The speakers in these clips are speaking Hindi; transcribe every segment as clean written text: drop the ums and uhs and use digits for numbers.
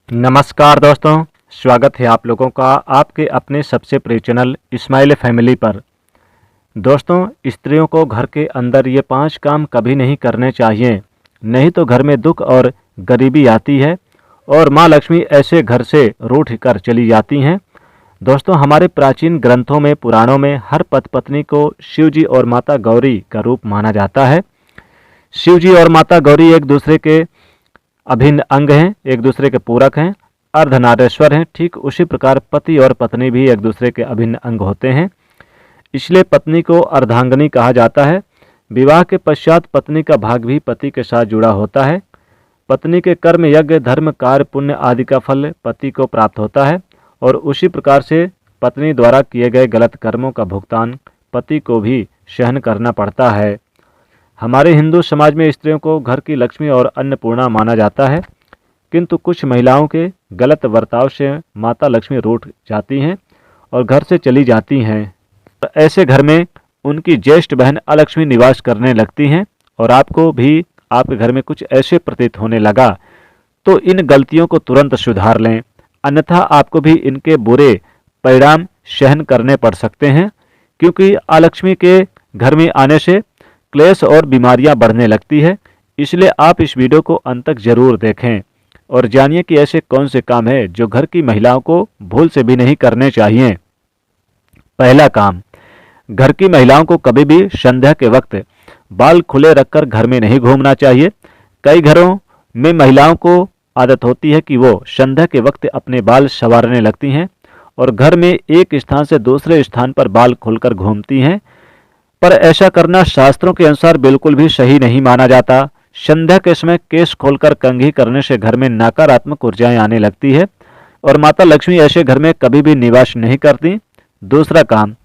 नमस्कार दोस्तों, स्वागत है आप लोगों का आपके अपने सबसे प्रिय चैनल इस्माइल फैमिली पर। दोस्तों, स्त्रियों को घर के अंदर ये 5 काम कभी नहीं करने चाहिए, नहीं तो घर में दुख और गरीबी आती है और माँ लक्ष्मी ऐसे घर से रूठ कर चली जाती हैं। दोस्तों, हमारे प्राचीन ग्रंथों में, पुराणों में हर पति पत्नी को शिव जी और माता गौरी का रूप माना जाता है। शिव जी और माता गौरी एक दूसरे के अभिन्न अंग हैं, एक दूसरे के पूरक हैं, अर्धनारेश्वर हैं। ठीक उसी प्रकार पति और पत्नी भी एक दूसरे के अभिन्न अंग होते हैं, इसलिए पत्नी को अर्धांगिनी कहा जाता है। विवाह के पश्चात पत्नी का भाग भी पति के साथ जुड़ा होता है। पत्नी के कर्म, यज्ञ, धर्म, कार्य, पुण्य आदि का फल पति को प्राप्त होता है और उसी प्रकार से पत्नी द्वारा किए गए गलत कर्मों का भुगतान पति को भी सहन करना पड़ता है। हमारे हिंदू समाज में स्त्रियों को घर की लक्ष्मी और अन्नपूर्णा माना जाता है, किंतु कुछ महिलाओं के गलत बर्ताव से माता लक्ष्मी रूठ जाती हैं और घर से चली जाती हैं। ऐसे घर में उनकी ज्येष्ठ बहन अलक्ष्मी निवास करने लगती हैं और आपको भी आपके घर में कुछ ऐसे प्रतीत होने लगा तो इन गलतियों को तुरंत सुधार लें, अन्यथा आपको भी इनके बुरे परिणाम सहन करने पड़ सकते हैं, क्योंकि अलक्ष्मी के घर में आने से क्लेश और बीमारियां बढ़ने लगती है। इसलिए आप इस वीडियो को अंत तक जरूर देखें और जानिए कि ऐसे कौन से काम हैं जो घर की महिलाओं को भूल से भी नहीं करने चाहिए। पहला काम, घर की महिलाओं को कभी भी संध्या के वक्त बाल खुले रखकर घर में नहीं घूमना चाहिए। कई घरों में महिलाओं को आदत होती है कि वो संध्या के वक्त अपने बाल संवारने लगती हैं और घर में एक स्थान से दूसरे स्थान पर बाल खोलकर घूमती हैं, पर ऐसा करना शास्त्रों के अनुसार बिल्कुल भी सही नहीं माना जाता। संध्या के समय केश खोलकर कंघी करने से घर में नकारात्मक ऊर्जाएं आने लगती है और माता लक्ष्मी ऐसे घर में कभी भी निवास नहीं करती। दूसरा काम,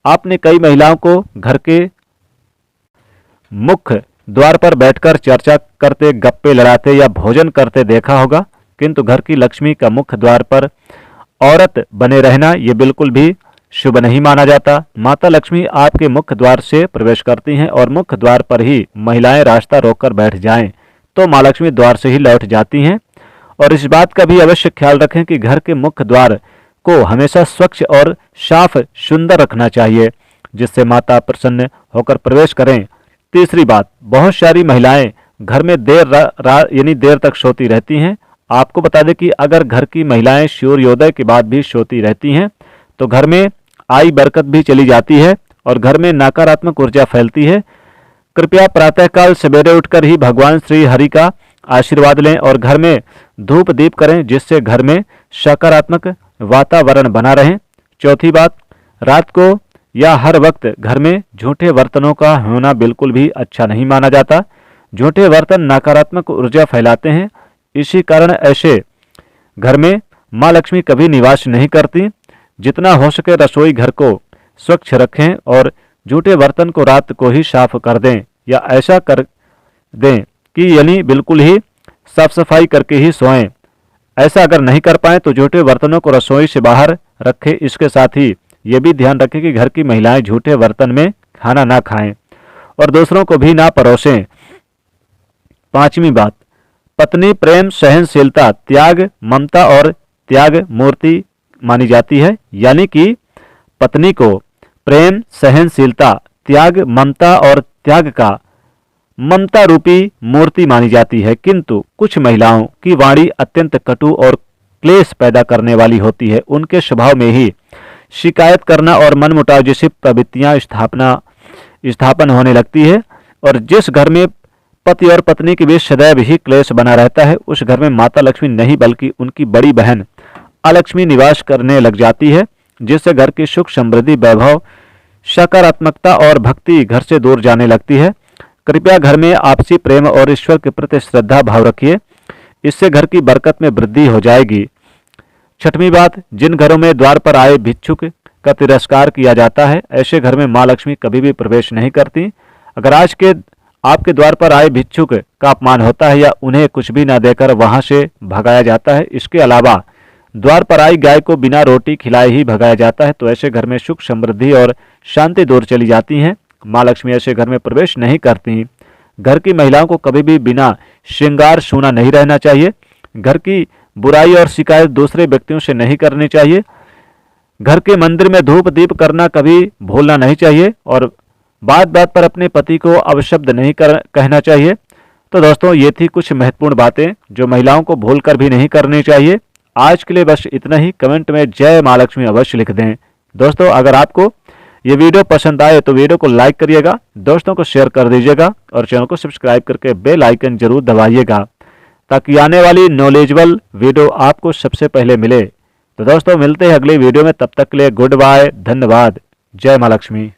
आपने कई महिलाओं को घर के मुख्य द्वार पर बैठकर चर्चा करते, गप्पे लड़ाते या भोजन करते देखा होगा, किंतु घर की लक्ष्मी का मुख्य द्वार पर औरत बने रहना ये बिल्कुल भी शुभ नहीं माना जाता। माता लक्ष्मी आपके मुख्य द्वार से प्रवेश करती हैं और मुख्य द्वार पर ही महिलाएं रास्ता रोककर बैठ जाएं तो माँ लक्ष्मी द्वार से ही लौट जाती हैं। और इस बात का भी अवश्य ख्याल रखें कि घर के मुख्य द्वार को हमेशा स्वच्छ और साफ सुंदर रखना चाहिए, जिससे माता प्रसन्न होकर प्रवेश करें। तीसरी बात, बहुत सारी महिलाएं घर में देर तक सोती रहती हैं। आपको बता दें कि अगर घर की महिलाएं सूर्योदय के बाद भी सोती रहती हैं तो घर में आई बरकत भी चली जाती है और घर में नकारात्मक ऊर्जा फैलती है। कृपया प्रातःकाल सवेरे उठकर ही भगवान श्री हरि का आशीर्वाद लें और घर में धूप दीप करें, जिससे घर में सकारात्मक वातावरण बना रहे। चौथी बात, रात को या हर वक्त घर में झूठे बर्तनों का होना बिल्कुल भी अच्छा नहीं माना जाता। झूठे बर्तन नकारात्मक ऊर्जा फैलाते हैं, इसी कारण ऐसे घर में माँ लक्ष्मी कभी निवास नहीं करती। जितना हो सके रसोई घर को स्वच्छ रखें और झूठे बर्तन को रात को ही साफ कर दें या ऐसा कर दें कि यानी बिल्कुल ही साफ सफाई करके ही सोएं। ऐसा अगर नहीं कर पाएं तो झूठे बर्तनों को रसोई से बाहर रखें। इसके साथ ही ये भी ध्यान रखें कि घर की महिलाएं झूठे बर्तन में खाना ना खाएं और दूसरों को भी ना परोसें। पांचवी बात, पत्नी प्रेम, सहनशीलता, त्याग, ममता और त्याग मूर्ति मानी जाती है। यानी कि पत्नी को प्रेम, सहनशीलता, त्याग, ममता और त्याग का ममता रूपी मूर्ति मानी जाती है, किंतु कुछ महिलाओं की वाणी अत्यंत कटु और क्लेश पैदा करने वाली होती है। उनके स्वभाव में ही शिकायत करना और मनमुटाव जैसी प्रवृत्तियां स्थापन होने लगती है और जिस घर में पति और पत्नी के बीच सदैव ही क्लेश बना रहता है उस घर में माता लक्ष्मी नहीं बल्कि उनकी बड़ी बहन अलक्ष्मी निवास करने लग जाती है, जिससे घर की सुख, समृद्धि, वैभव, सकारात्मकता और भक्ति घर से दूर जाने लगती है। कृपया घर में आपसी प्रेम और ईश्वर के प्रति श्रद्धा भाव रखिए, इससे घर की बरकत में वृद्धि हो जाएगी। छठवीं बात, जिन घरों में द्वार पर आए भिक्षुक का तिरस्कार किया जाता है ऐसे घर में माँ लक्ष्मी कभी भी प्रवेश नहीं करती। अगर आज के आपके द्वार पर आए भिक्षुक का अपमान होता है या उन्हें कुछ भी न देकर वहां से भगाया जाता है, इसके अलावा द्वार पर आई गाय को बिना रोटी खिलाए ही भगाया जाता है, तो ऐसे घर में सुख, समृद्धि और शांति दूर चली जाती हैं। माँ लक्ष्मी ऐसे घर में प्रवेश नहीं करती। घर की महिलाओं को कभी भी बिना श्रृंगार सूना नहीं रहना चाहिए। घर की बुराई और शिकायत दूसरे व्यक्तियों से नहीं करनी चाहिए। घर के मंदिर में धूप दीप करना कभी भूलना नहीं चाहिए और बात बात पर अपने पति को अपशब्द नहीं कहना चाहिए। तो दोस्तों ये थी कुछ महत्वपूर्ण बातें जो महिलाओं को भूलकर भी नहीं करनी चाहिए। आज के लिए बस इतना ही। कमेंट में जय माँ लक्ष्मी अवश्य लिख दें। दोस्तों अगर आपको ये वीडियो पसंद आए तो वीडियो को लाइक करिएगा, दोस्तों को शेयर कर दीजिएगा और चैनल को सब्सक्राइब करके बेल आइकन जरूर दबाइएगा ताकि आने वाली नॉलेजेबल वीडियो आपको सबसे पहले मिले। तो दोस्तों मिलते हैं अगली वीडियो में, तब तक के लिए गुड बाय, धन्यवाद, जय माँ लक्ष्मी।